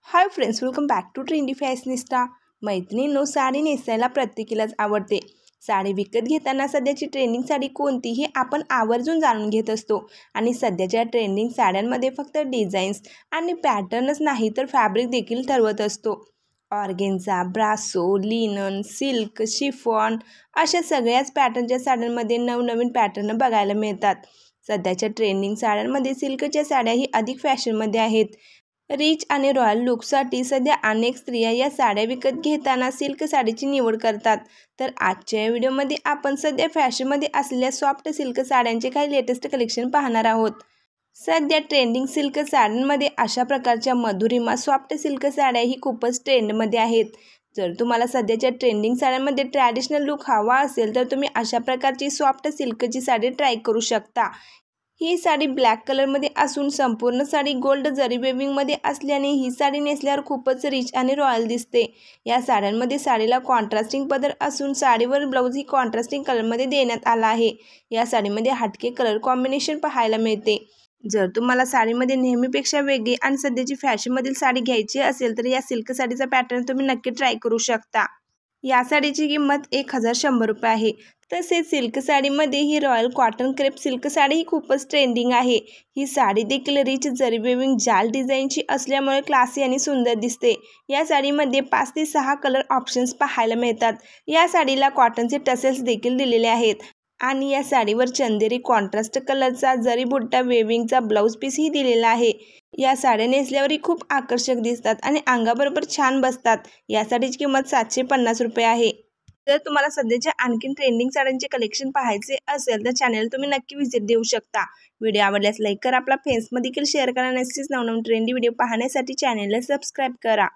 High friends, welcome back to trendy fashionista. मैत्रिणींनो, साडी नेसायला प्रत्येकीलाच आवडते। साडी विकत घेताना सध्याची ट्रेंडिंग साडी कोणती हे आपण आवर्जून जाणून घेत असतो। आणि सध्याच्या ट्रेंडिंग साड्यांमध्ये फक्त डिझाईन्स आणि पॅटर्नच नाही तर फॅब्रिक देखील ठरवत असतो। ऑर्गेन्झा, ब्रासो, लिनन, सिल्क, शिफॉन अशा सगळ्याच पॅटर्नच्या साड्यांमध्ये नवनवीन पॅटर्न बघायला मिळतात। सध्याच्या ट्रेंडिंग साड्यांमध्ये सिल्कच्या साड्याही अधिक फॅशनमध्ये आहेत। रिच आणि रॉयल लुकसाठी सध्या अनेक स्त्रिया या साड्या विकत घेताना सिल्क साडीची निवड करतात। तर आजच्या या व्हिडिओमध्ये आपण सध्या फॅशनमध्ये असलेल्या सॉफ्ट सिल्क साड्यांचे काही लेटेस्ट कलेक्शन पाहणार आहोत। सध्या ट्रेंडिंग सिल्क साड्यांमध्ये अशा प्रकारच्या मधुरिमा सॉफ्ट सिल्क साड्याही खूपच ट्रेंडमध्ये आहेत। जर तुम्हाला सध्याच्या ट्रेंडिंग साड्यांमध्ये ट्रॅडिशनल लुक हवा असेल तर तुम्ही अशा प्रकारची सॉफ्ट सिल्कची साडी ट्राय करू शकता। ही साडी ब्लॅक कलरमध्ये असून संपूर्ण साडी गोल्ड जरी वेविंगमध्ये असल्याने ही साडी नेसल्यावर खूपच रिच आणि रॉयल दिसते। या साड्यांमध्ये साडीला कॉन्ट्रास्टिंग पदर असून साडीवर ब्लाऊज ही कॉन्ट्रास्टिंग कलरमध्ये देण्यात आला आहे। या साडीमध्ये हटके कलर कॉम्बिनेशन पाहायला मिळते। जर तुम्हाला साडीमध्ये नेहमीपेक्षा वेगळी आणि सध्याची फॅशनमधील साडी घ्यायची असेल तर या सिल्क साडीचा पॅटर्न तुम्ही नक्की ट्राय करू शकता। या साडीची किंमत 1100 रुपये आहे। तसेच सिल्क साडीमध्ये ही royal cotton crepe silk sari ही खूपच ट्रेंडिंग आहे। ही साडी देखील रिच जरी वेविंग जाल डिझाईनची असल्यामुळे क्लासी आणि सुंदर दिसते। या साडीमध्ये 5 ते 6 कलर ऑप्शन्स पाहायला मिळतात। या साडीला कॉटनचे टसेल्स देखील दिलेले आहेत आणि या साडीवर चंदेरी कॉन्ट्रास्ट कलरचा जरी बुट्टा वेविंगचा ब्लाऊज पीसही दिलेला आहे। या साड्या नेसल्यावरही खूप आकर्षक दिसतात आणि अंगाबरोबर छान बसतात। या साडीची किंमत 750 रुपये आहे। जर तुम्हाला सध्याच्या आणखीन ट्रेंडिंग साड्यांचे कलेक्शन पाहायचे असेल तर चॅनल तुम्ही नक्की व्हिजिट देऊ शकता। व्हिडिओ आवडल्यास लाईक करा, आपला फ्रेंड्समध्ये देखील शेअर करा। नक्कीच नवनवीन ट्रेंडी व्हिडिओ पाहण्यासाठी चॅनलला सबस्क्राईब करा।